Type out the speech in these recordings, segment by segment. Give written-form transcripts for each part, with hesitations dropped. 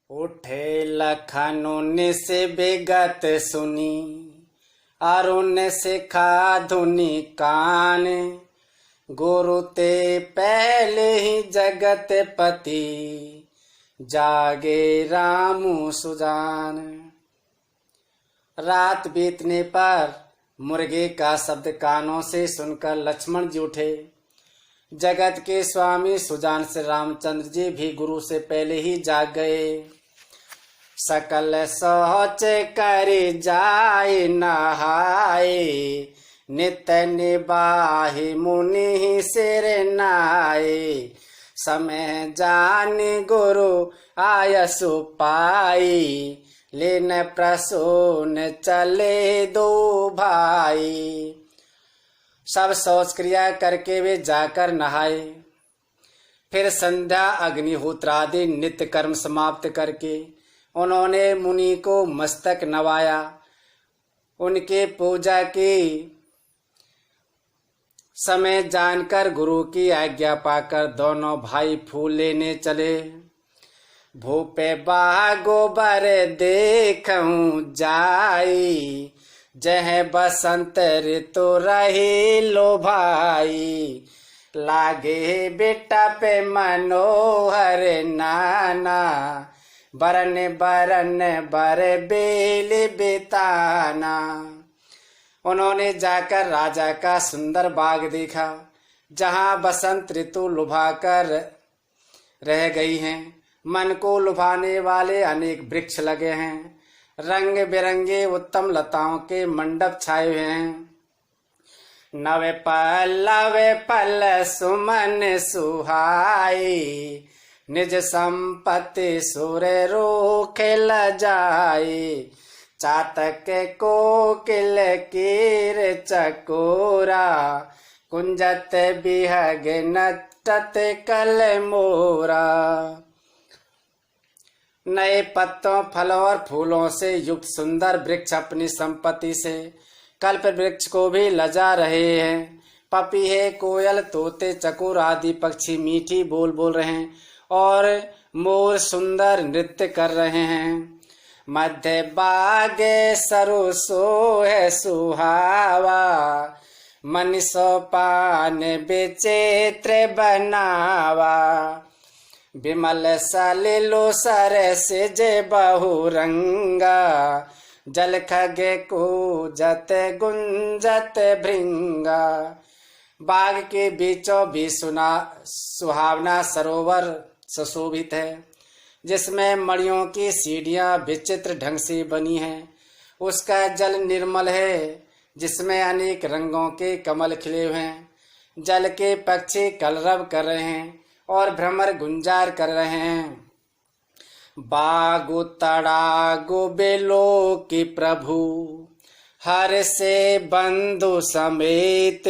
उठे लखन से बेगत सुनी, अरुण सिखा धुनि कान। गुरु ते पहले ही जगत पति, जागे रामू सुजान। रात बीतने पर मुर्गे का शब्द कानों से सुनकर लक्ष्मण जी उठे। जगत के स्वामी सुजान श्री रामचंद्र जी भी गुरु से पहले ही जाग गए। सकल सोच कर जाए नहाए, नित निबाहि मुनि सिर नाए। समय जान गुरु आयसु पाई, लेन प्रसून चले दो भाई। सब शौच क्रिया करके वे जाकर नहाए। फिर संध्या अग्निहोत्र आदि नित्य कर्म समाप्त करके उन्होंने मुनि को मस्तक नवाया। उनके पूजा की समय जानकर गुरु की आज्ञा पाकर दोनों भाई फूल लेने चले। भूपे बागोबर देखूं जाई, जह बसंत ऋतु रही लो भाई। लागे बेटा पे मनोहर नाना, बरन बरन बर बेल बिताना। उन्होंने जाकर राजा का सुंदर बाग देखा, जहाँ बसंत ऋतु लुभाकर रह गई हैं। मन को लुभाने वाले अनेक वृक्ष लगे हैं। रंग बिरंगे उत्तम लताओं के मंडप छाए हुए हैं। नवे पल सुमन सुहाई, निज संपत्ति सुर रोख ल जाए। चातक कोकिल कीर चकोरा, कुंजत बिहग नटत कल मोरा। नए पत्तों फलों और फूलों से युक्त सुंदर वृक्ष अपनी संपत्ति से कल्प वृक्ष को भी लजा रहे हैं। पपीहे, कोयल, तोते, चकोर आदि पक्षी मीठी बोल बोल रहे हैं और मोर सुंदर नृत्य कर रहे हैं। मध्य बागे सरु सोहे सुहावा, मनीषो पान विचित्र बनावा। विमल सलिलो सरसिज बहुरंगा, जल खगे कूजत गुंजत भृंगा। बाग के बीचों बीच सुहावना सरोवर सुशोभित है, जिसमें मणियों की सीढ़ियां विचित्र ढंग से बनी हैं। उसका जल निर्मल है, जिसमें अनेक रंगों के कमल खिले हुए हैं। जल के पक्षी कलरव कर रहे हैं और भ्रमर गुंजार कर रहे हैं। बागु तड़ागु बेलो की प्रभु, हर से बंधु समेत।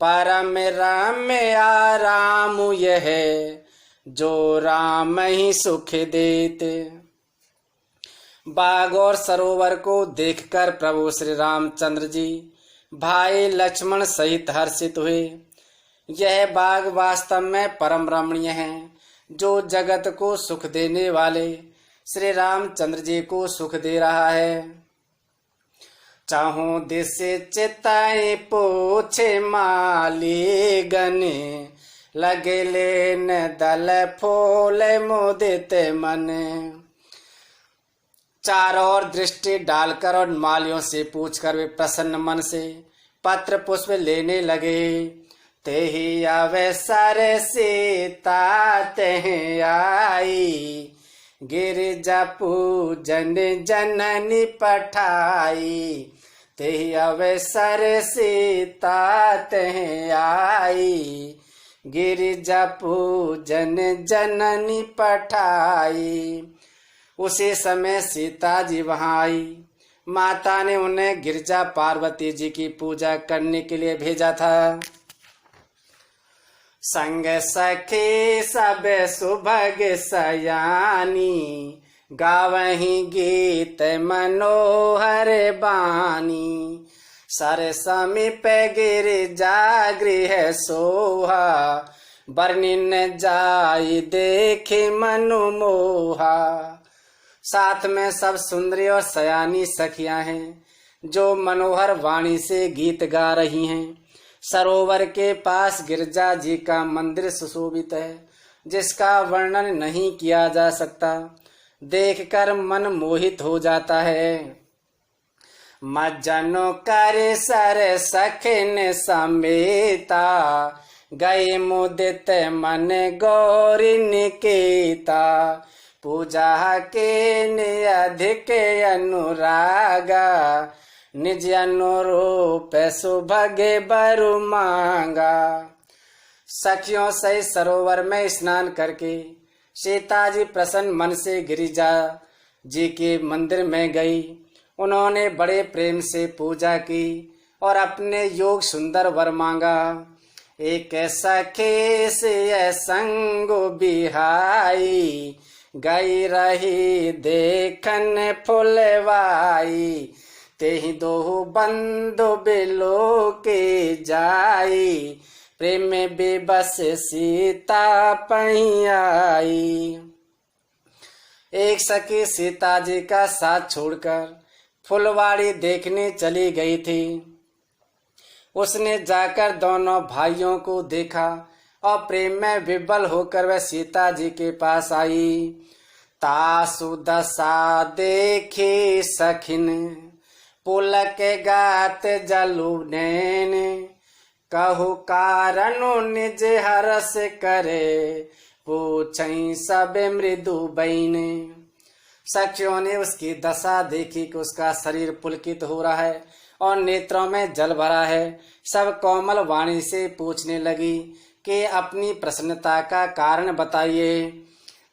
परम राम आराम यह, जो राम ही सुख देते। बाग और सरोवर को देखकर प्रभु श्री रामचंद्र जी भाई लक्ष्मण सहित हर्षित हुए। यह बाग वास्तव में परम रमणीय है, जो जगत को सुख देने वाले श्री रामचंद्र जी को सुख दे रहा है। चाहूं दिस चिताई पूछे माली गने, लगे लेन दल फूल मुदित मन। चारों ओर दृष्टि डालकर और मालियों से पूछकर वे प्रसन्न मन से पत्र पुष्प लेने लगे। तेहि अवसर सीता तेहि आई, गिरिजा पूजन जननी पठाई। तेहि अवसर सीता तेहि आई, गिरिजा पूजन जननी पठाई। उसी समय सीता जी वहां आई। माता ने उन्हें गिरिजा पार्वती जी की पूजा करने के लिए भेजा था। संग सखी सब सुभग सयानी, गावही गीत मनोहर बानी। सर समीप गिरिजा गृह सोहा, बरनिन जाई देखे मनु मोहा। साथ में सब सुंदरी और सयानी सखियां हैं जो मनोहर वाणी से गीत गा रही हैं। सरोवर के पास गिरजा जी का मंदिर सुशोभित है जिसका वर्णन नहीं किया जा सकता, देखकर मन मोहित हो जाता है। मज्जनो कर सर सखिन समेता, गए मुदित मन गौरी निकेता। पूजा के अधिक अनुरागा, निज अनुरूप सुभगे बरु मांगा। सखियों से सरोवर में स्नान करके सीता जी प्रसन्न मन से गिरिजा जी के मंदिर में गई। उन्होंने बड़े प्रेम से पूजा की और अपने योग सुंदर वर मांगा। एक सखे से संग बिहाई, गई रही देखन फुलवाई। तेहि दो बंधु बिलो के जाई, प्रेम में बेबस सीता पहियाई। एक सखी सीता जी का साथ छोड़कर फुलवाड़ी देखने चली गई थी। उसने जाकर दोनों भाइयों को देखा और प्रेम में विवल होकर वह सीता जी के पास आई। तासु दशा देखी सखिन, पुलक गात जलु नैन। कहु कारणु निज हरस करे, पूछई सब मृदु बैने। सखियों ने उसकी दशा देखी कि उसका शरीर पुलकित हो रहा है और नेत्रों में जल भरा है। सब कोमल वाणी से पूछने लगी कि अपनी प्रसन्नता का कारण बताइए।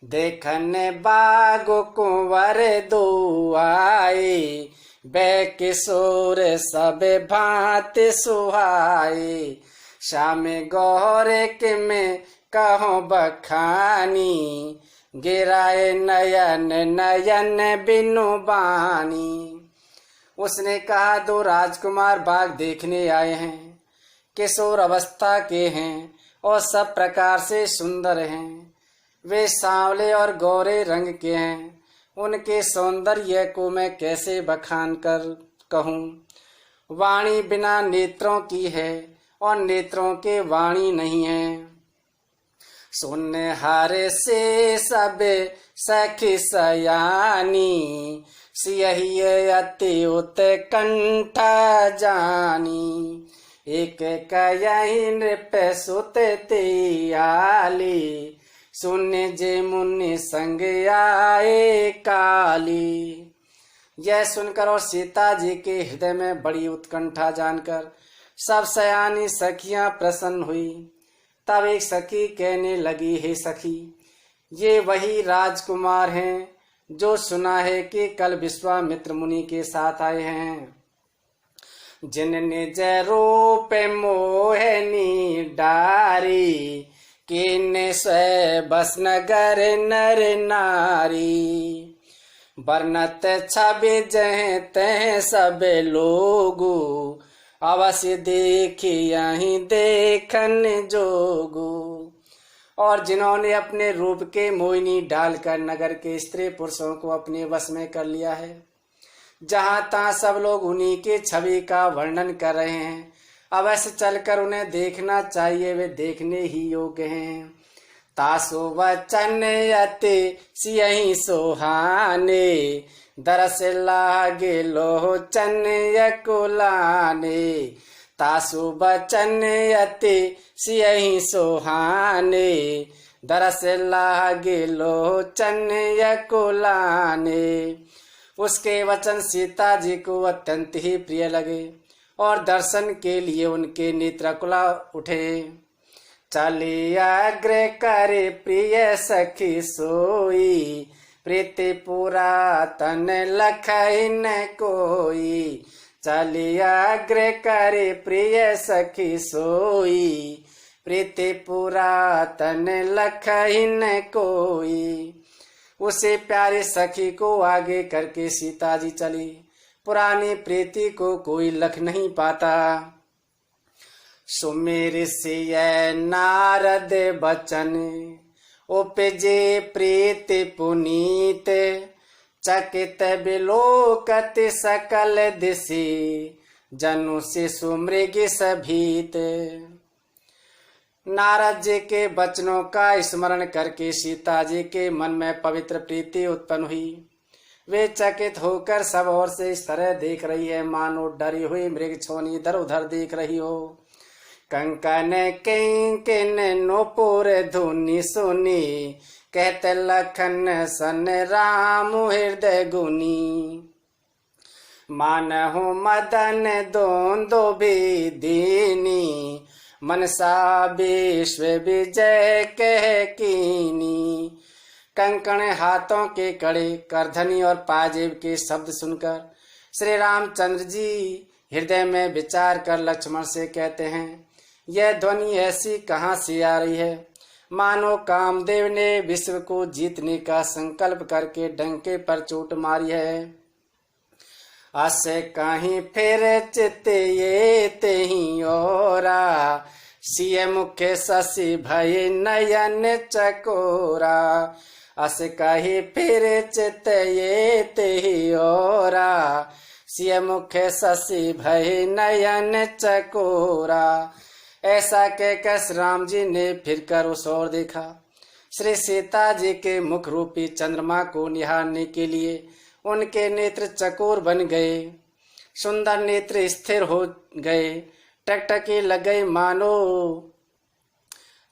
देखने बागो कुंवर दो आए, बै किशोर सब भांत सुहाए। श्याम गौरे के में कहो बखानी, गिराए नयन नयन बिनु बानी। उसने कहा, दो राजकुमार बाग देखने आए हैं, किशोर अवस्था के हैं और सब प्रकार से सुंदर हैं। वे सांवले और गोरे रंग के हैं। उनके सौंदर्य को मैं कैसे बखान कर कहूँ। वाणी बिना नेत्रों की है और नेत्रों के वाणी नहीं है। सुनने हारे से सब सखी सयानी, सियही अति उत्कंठ जानी। एक कयहि नृप सुत तियाली, सुने जे मुनि संग आए काली। यह सुनकर और सीता जी के हृदय में बड़ी उत्कंठा जानकर सब सयानी सखियां प्रसन्न हुई। तब एक सखी कहने लगी, हे सखी, ये वही राजकुमार हैं जो सुना है कि कल विश्वामित्र मुनि के साथ आए हैं। जिन निज रूप मोहनी डारी, किन्ने स्वे बस नगर नर नारी। बरनत छवि जह तह सब लोगु, अवश्य देखी यहीं देखन जोगु। और जिन्होंने अपने रूप के मोहिनी डालकर नगर के स्त्री पुरुषों को अपने वश में कर लिया है, जहाँ तहाँ सब लोग उन्हीं के छवि का वर्णन कर रहे हैं। अवश्य चलकर उन्हें देखना चाहिए, वे देखने ही योग्य हैं। तासो वचन अति सियहि सोहाने, दरस लागे लोचन यकुलाने। तासु वचन अति सियहि सोहाने, दरस लागे लोचन यकुलाने। उसके वचन सीता जी को अत्यंत ही प्रिय लगे और दर्शन के लिए उनके नेत्रकुला उठे। चली अग्र करे प्रिय सखी सोई, प्रीति पुरातन लखई न कोई। चली अग्र करे प्रिय सखी सोई, प्रीति पुरातन लखई न कोई। उसे प्यारे सखी को आगे करके सीता जी चली। पुरानी प्रीति को कोई लख नहीं पाता। सुमिर सिय नारद बचन उपजे प्रीति पुनीत चकित बिलोकत सकल दिशि जनु शिशु मृग सभीत। नारद जी के वचनों का स्मरण करके सीता जी के मन में पवित्र प्रीति उत्पन्न हुई। वे चकित होकर सब ओर से इस तरह देख रही है मानो डरी हुई मृग छोनी इधर उधर देख रही हो। कंकन किंकिन नूपुर धुनि सुनी कहते लखन सन राम हृदय गुनी। मानहु मदन दोंदो भी दीनी मनसा विश्व विजय कह कीनी। कंकण हाथों के कड़े करधनी और पाजेब के शब्द सुनकर श्री रामचंद्र जी हृदय में विचार कर लक्ष्मण से कहते हैं, यह ध्वनि ऐसी कहाँ से आ रही है, मानो कामदेव ने विश्व को जीतने का संकल्प करके डंके पर चोट मारी है। अस कहीं फिर चित ये तेहि ओरा सिय मुखे शशि भय नयन चकोरा। अस कहीं फिर चित ये तेहि ओरा सिय मुखे शशि भय नयन चकोरा। ऐसा कहकर श्री राम जी ने फिर कर उस ओर देखा। श्री सीता जी के मुख रूपी चंद्रमा को निहारने के लिए उनके नेत्र चकोर बन गए, सुंदर नेत्र स्थिर हो गए, टकटकी लग गई मानो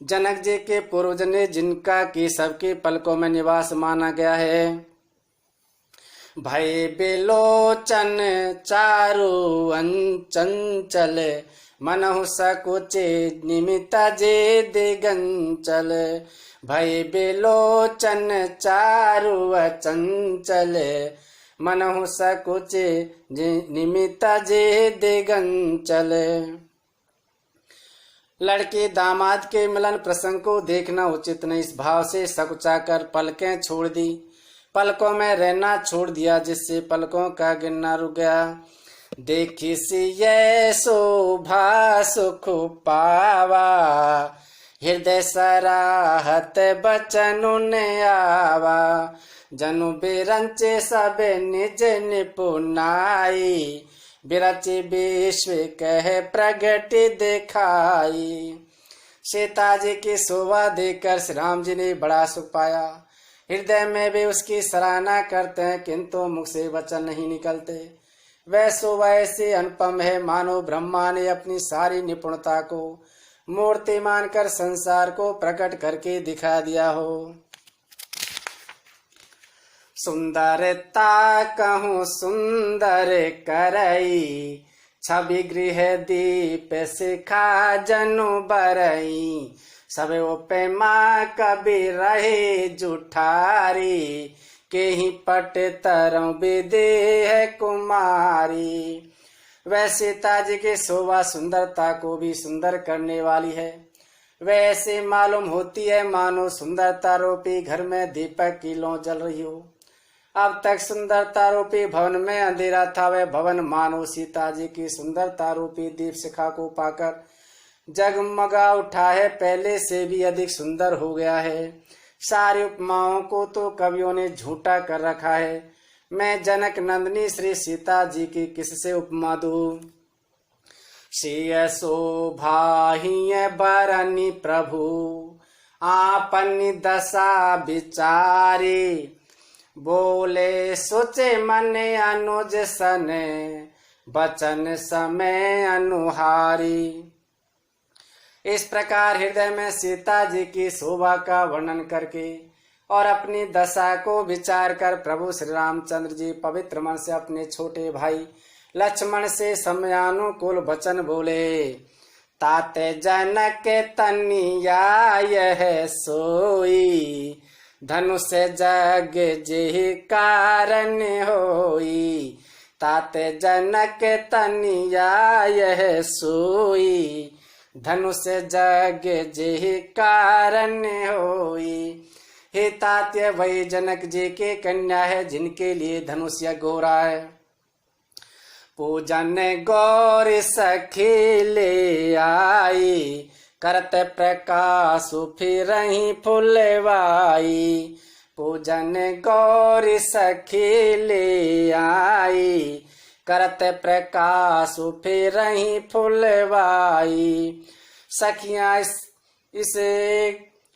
जनक जी के पूर्वज ने जिनका कि सबके पलकों में निवास माना गया है। भय बिलोचन चारु चंचल मनहु सकुचे निमित जे दिगंचल। भय बिलोचन चारु चंचल मनहु सकुचे निमित जे दिगंचल। लड़के दामाद के मिलन प्रसंग को देखना उचित नहीं, इस भाव से सकुचा कर पलकें छोड़ दी, पलकों में रहना छोड़ दिया, जिससे पलकों का गिनना रुक गया। देखी सी ये शोभा सुख पावा हृदय सराहत बचन आवा। जनु बिरंचे सब निज निपुनाई बिरचि विश्व कह प्रगट दिखाई। सीता जी की शोभा देखकर श्री राम जी ने बड़ा सुख पाया। हृदय में भी उसकी सराहना करते हैं किंतु मुख से वचन नहीं निकलते। वह शोभा ऐसी अनुपम है मानो ब्रह्मा ने अपनी सारी निपुणता को मूर्ति मानकर संसार को प्रकट करके दिखा दिया हो। सुंदरता कहूँ सुंदर करई छवि गृह दीप शिखा जनु बरई। सब उपमा कवि रहे जुठारी के ही पट तरम विदेह कुमारी। वह सीता जी की शोभा सुंदरता को भी सुंदर करने वाली है। वैसे मालूम होती है मानो सुंदरता रूपी घर में दीपक की लौ जल रही हो। अब तक सुंदरता रूपी भवन में अंधेरा था, वह भवन मानो सीता जी की सुंदरता रूपी दीप शिखा को पाकर जगमगा उठा है, पहले से भी अधिक सुंदर हो गया है। सारी उपमाओं को तो कवियों ने झूठा कर रखा है। मैं जनक नंदिनी श्री सीता जी की किससे उपमा दूं। सिय शोभा ही बरनी प्रभु आपनी दशा विचारी। बोले सोचे मन अनुज सन बचन समय अनुहारी। इस प्रकार हृदय में सीता जी की शोभा का वर्णन करके और अपनी दशा को विचार कर प्रभु श्री रामचंद्र जी पवित्र मन से अपने छोटे भाई लक्ष्मण से समयानुकूल वचन बोले। ताते जनक तनिया यह सोई धनुष जग जे कारण होई। ताते जनक तनिया यह सोई धनुष जग जे कारण होई। हे तात्य वही जनक जी के कन्या है जिनके लिए धनुष यज्ञ हो रहा है। पूजन गौरी सखी ले आई, करत प्रकाश फिरहि फुलवाई। पूजन गौरी सखी ले आई, करत प्रकाश फिरहि फुलवाई। सखियां इसे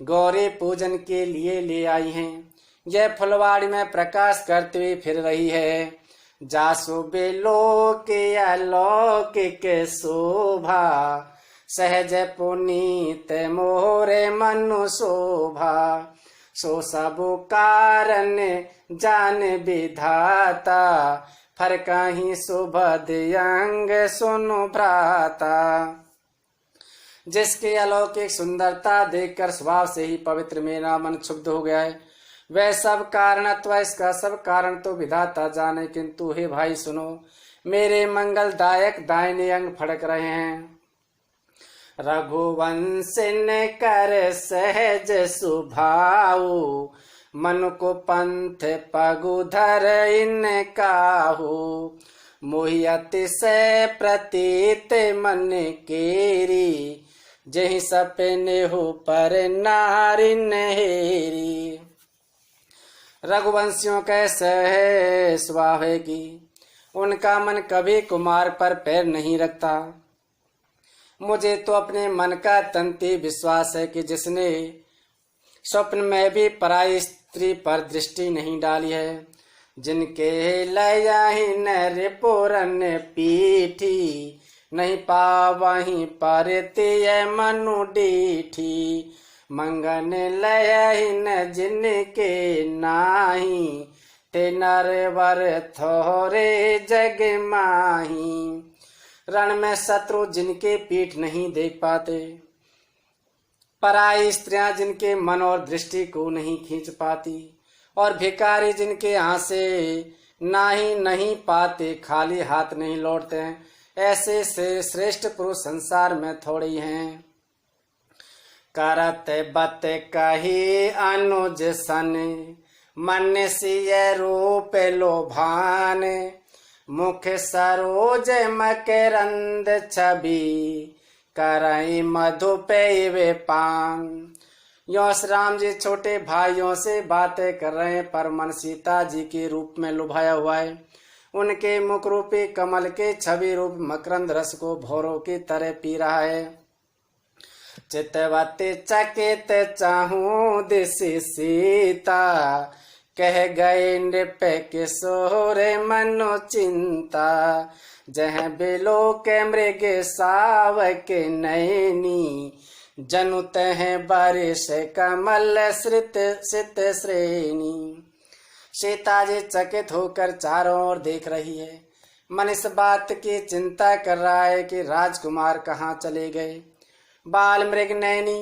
गौरी पूजन के लिए ले आई हैं। यह फुलवाड़ी में प्रकाश करते हुए फिर रही है। जासु बेलोक अलौकिक शोभा, सहज पुनीत मोरे मनु शोभा। सो सब कारण जान विधाता, फरकहि सुभद अंग सुनु भ्राता। जिसकी अलौकिक सुंदरता देखकर स्वभाव से ही पवित्र मेरा मन क्षुब्ध हो गया है, वह सब कारण अथवा इसका सब कारण तो विधाता जाने, किंतु हे भाई सुनो, मेरे मंगलदायक दाहिने अंग फड़क रहे हैं। रघुवंश ने कर सहज सुभाऊ, मन को पंथ पगुधर इन काहू। मोहियति से प्रतीत मन केरी, जहि सपने हो पर नारी नहेरी। रघुवंशियों कैसे है स्वभाव है कि उनका मन कभी कुमार पर पैर नहीं रखता। मुझे तो अपने मन का तंती विश्वास है कि जिसने स्वप्न में भी पराई स्त्री पर दृष्टि नहीं डाली है, जिनके लयाहि नर पुरन पीठी, नहीं पावहीं परतिय मनु डीठी। मंगन लयहि न जिनके नाही, ते नरवर थोरे जग माही। रण में शत्रु जिनके पीठ नहीं देख पाते, पराई स्त्रियां जिनके मन और दृष्टि को नहीं खींच पाती, और भिखारी जिनके यहाँ से नाही नहीं पाते, खाली हाथ नहीं लौटते हैं, ऐसे से श्रेष्ठ पुरुष संसार में थोड़े ही हैं। करत बत कही अनुज सन, मन सिय रूप लोभान। मुख सरोज मकरंद छवि, करई मधु पे पान। यो राम जी छोटे भाइयों से बातें कर रहे हैं, पर मन सीता जी के रूप में लुभाया हुआ है। उनके मुख रूपी कमल के छवि रूप मकरंद रस को भौरों की तरह पी रहा है। चितवती चकित चाहूं दिशि सीता, कह गए नृप किशोर मनो चिंता। जह बिलो के मृग सावक नैनी, जनु तह बारिश कमल श्रित सित श्रेणी। सीता जी चकित होकर चारों ओर देख रही है। मन इस बात की चिंता कर रहा है कि राजकुमार कहाँ चले गए। बाल मृग नैनी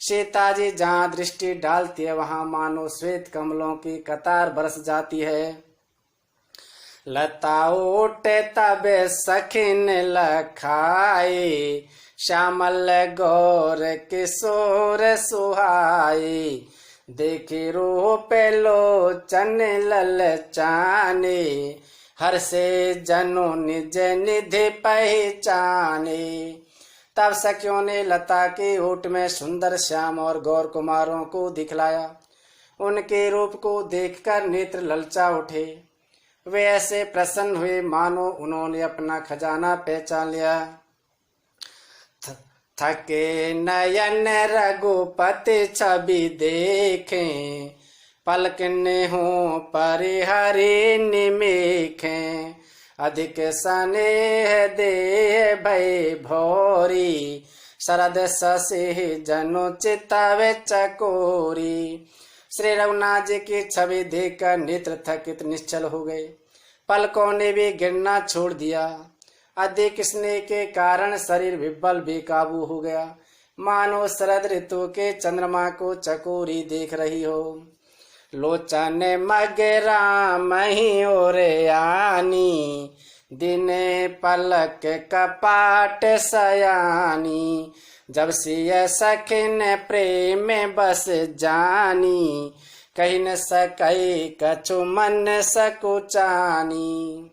सीता जी जहाँ दृष्टि डालती है, वहां मानो श्वेत कमलों की कतार बरस जाती है। लता उठे तब सखिन लखाए, श्यामल गौर किशोर सुहाए। देखी रूप लोचन ललचाने, हर से जनो निज निधि पहचाने। तब सखियों ने लता के ओट में सुंदर श्याम और गौर कुमारों को दिखलाया। उनके रूप को देखकर नेत्र ललचा उठे। वे ऐसे प्रसन्न हुए मानो उन्होंने अपना खजाना पहचान लिया। थके नयन रघुपति छवि देखें, पलक ने हो परिहरी निमेखें। अधिक स्नेह दे भय भोरी, शरद शशि जनु चितवे चकोरी। श्री रघुनाथ जी की छवि देखकर नेत्र थकित निश्चल हो गए। पलकों ने भी गिरना छोड़ दिया। अधिक स्नेह के कारण शरीर विब्बल बेकाबू हो गया, मानो शरद ऋतु के चंद्रमा को चकोरी देख रही हो। लोचन मगरा मही और आनी, दिने पलक कपाट सयानी। जब सिय सखिन प्रेम बस जानी, कही न सकई कछु मन सकुचानी।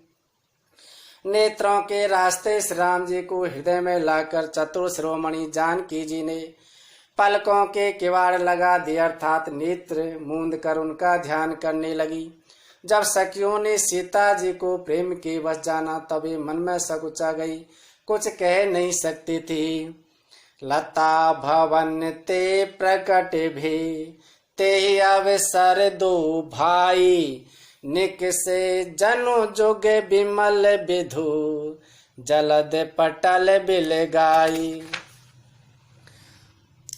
नेत्रों के रास्ते श्री राम जी को हृदय में लाकर चतुर शिरोमणि जानकी जी ने पलकों के किवाड़ लगा दिए, अर्थात नेत्र मूंद कर उनका ध्यान करने लगी। जब सखियों ने सीता जी को प्रेम के वश जाना तभी मन में सकुचा गई, कुछ कह नहीं सकती थी। लता भवन ते प्रकट भी ते अवसर दो भाई, निक से जनु जुग बिमल विधु जलद पटल बिल गाई।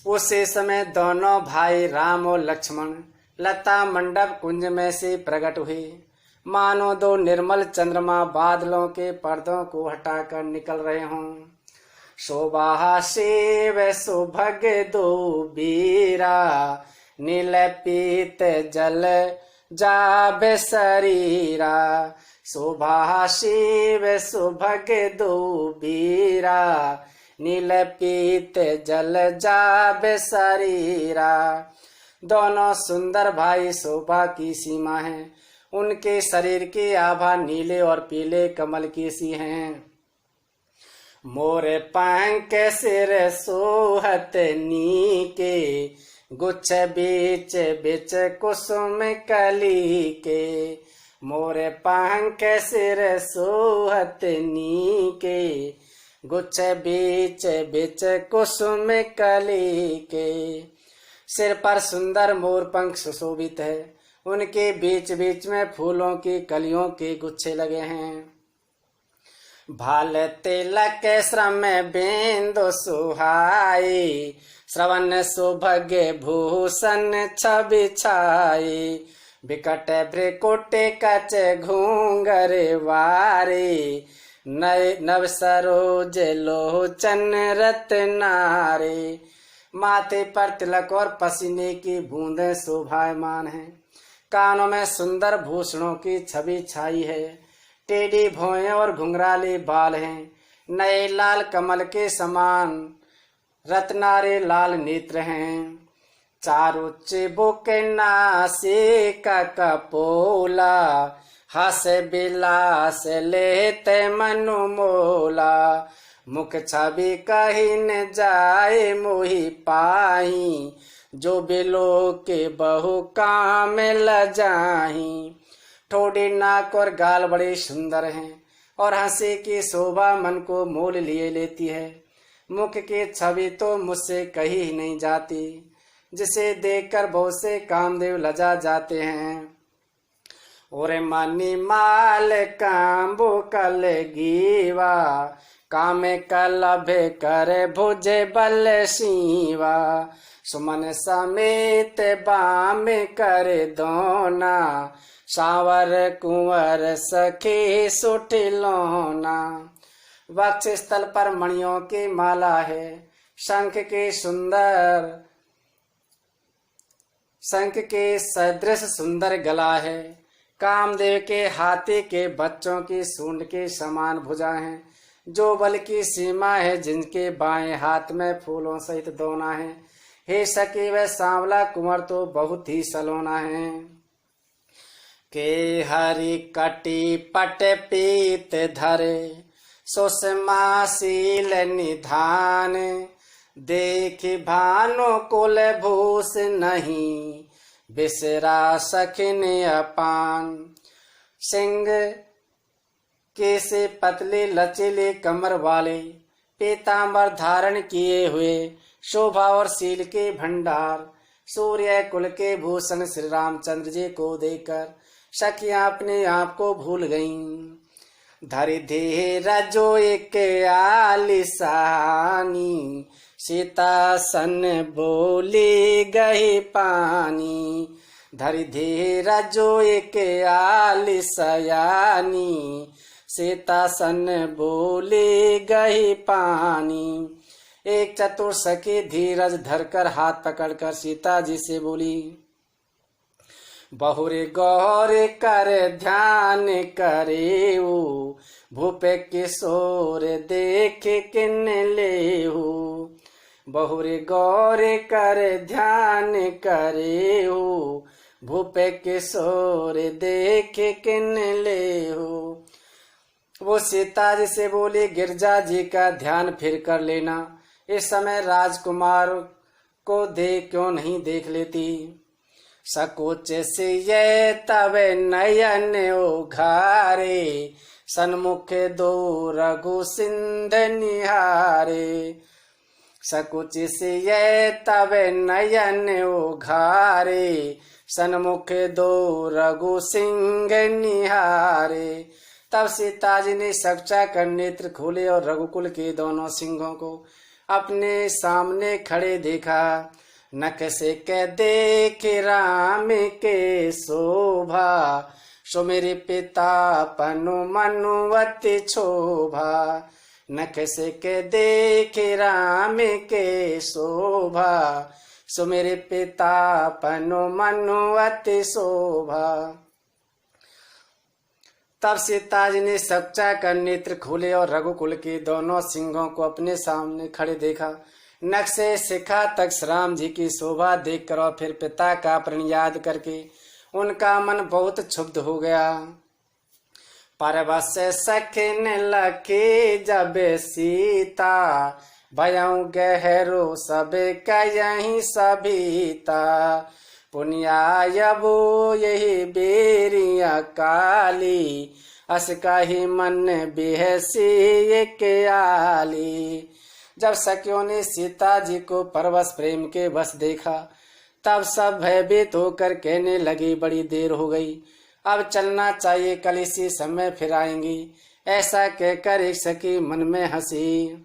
उसी समय दोनों भाई राम और लक्ष्मण लता मंडप कुंज में से प्रकट हुए, मानो दो निर्मल चंद्रमा बादलों के पर्दों को हटाकर निकल रहे हों। शोभा शिव सुभग दो बीरा, नील पीत जल जाबे शरीरा। शोभा शिव सुभग दो बीरा, नील पीत जल जाबे शरीरा। दोनों सुंदर भाई शोभा की सीमा है, उनके शरीर की आभा नीले और पीले कमल की सी हैं। मोरे पंख सिर सोहत नीके, गुच्छ बीच बीच कुसुम कली के। मोरे पंख सिर सोहत नीके, गुच्छ बीच बीच कुसुम कली के। सिर पर सुंदर मोर पंख सुशोभित है, उनके बीच बीच में फूलों की कलियों के गुच्छे लगे हैं। भाल तिलक श्रम बिंदु सुहाई, श्रवण सुभग भूषण छवि छाई। बिकट भ्रिकुट कच घूंगर वारे, नव सरोज लोचन रत्नारे। माथे पर तिलक और पसीने की बूंदें शोभायमान हैं, कानों में सुंदर भूषणों की छवि छाई है। टेढ़ी भौएं और घुंघराले बाल हैं, नए लाल कमल के समान रत्नारे लाल नेत्र हैं। चारों चिबुक नासे का कपोला, हस बिलास लेते मनु मोला। मुख छवि कही न जाए मोहि पाही, जो बिलो के बहु काम ल जाही। ठोड़ी नाक और गाल बड़े सुंदर हैं और हंसी की शोभा मन को मोल लिए लेती है। मुख की छवि तो मुझसे कही ही नहीं जाती, जिसे देखकर बहुत से कामदेव लजा जाते हैं। और मानी माल काम्बो कल गीवा, काम कलभे करे भुजे बल सीवा। सुमन समेत बाम करे दोना, सावर कुंवर सखी सुटिलोना। वक्ष स्थल पर मणियों की माला है, शंख के सदृश सुंदर गला है। कामदेव के हाथी के बच्चों की सूंड के समान भुजा है, जो बल की सीमा है, जिनके बाएं हाथ में फूलों सहित दोना है। हे सखी वह सांवला कुंवर तो बहुत ही सलोना है। के हरि कटी पट पीत धरे, सुषमाशील निधान। देखी भानु कुल भूष नहीं, बिसरा सखिन अपान। सिंह के से पतले लचीले कमर वाले, पीतांबर धारण किए हुए, शोभा और शील के भंडार, सूर्य कुल के भूषण श्री रामचंद्र जी को देखकर सखियां अपने आप को भूल गईं। धरि धीरजो एक आलिसानी, सीता सन बोली गही पानी। धरि धीरजो एक आलिसयानी, सीता सन बोली गही पानी। एक चतुर सखी धीरज धरकर हाथ पकड़कर सीता जी से बोली, बहुरे गौर कर ध्यान करेऊ, भूपे किशोर देख किन लेहू। बहुरे गौर कर ध्यान करेऊ, भूपे किशोर देख किन लेहू। वो सीता जी से बोली, गिरजा जी का ध्यान फिर कर लेना, इस समय राजकुमार को क्यों नहीं देख लेती। सकोच से ये तब नयन उघारे, सन्मुख दो रघु सिंध निहारे। सकुच से ये तब नयन उघारे, सन्मुख दो रघु सिंह निहारे। तब सीता जी ने सच्चा कर नेत्र खोले और रघुकुल के दोनों सिंहों को अपने सामने खड़े देखा। नख से कह देख राम के शोभा, सो मेरे पिता पनु मनुवति शोभा। नख से कह देख राम के शोभा, सो मेरे पिता पनु मनुवति शोभा। तब सीता जी ने सच्चा कर नेत्र खोले और रघुकुल के दोनों सिंहों को अपने सामने खड़े देखा। नख से शिखा तक राम जी की शोभा देखकर और फिर पिता का प्रण याद करके उनका मन बहुत क्षुब्ध हो गया। परवश सखिन लखी जब सीता, भयउ गहरो सब कयहि सभीता। पुण्यायबो यही बेरिया काली, अस कही मन बेहसी के आली। जब सखियों ने सीता जी को परवश प्रेम के वश देखा, तब सब भयभीत होकर कहने लगी, बड़ी देर हो गई, अब चलना चाहिए, कल इसी समय फिर आएंगी। ऐसा कहकर एक सखी मन में हंसी।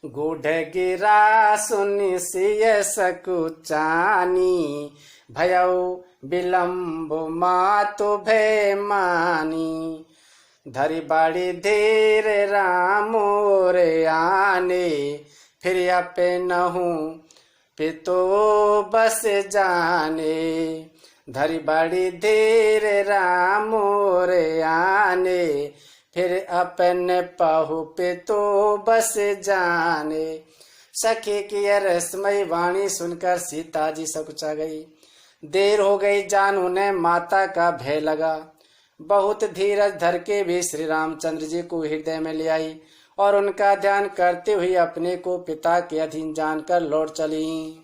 गूढ़ गिरा सुनि सिय सकुचानी, भयउ विलम्ब मातु भय मानी। धरी बाड़ी धीर राम रे आने, फिर अपनहु पितो बस जाने। धरी बाड़ी धीर राम रे आने, फिर अपन पहु पितो बस जाने। सखी की रहस्यमयी वाणी सुनकर सीता जी सकुचा गई। देर हो गई, जान उन्हें माता का भय लगा। बहुत धीरज धर के भी श्री रामचंद्र जी को हृदय में ले आई और उनका ध्यान करते हुए अपने को पिता के अधीन जानकर लौट चली।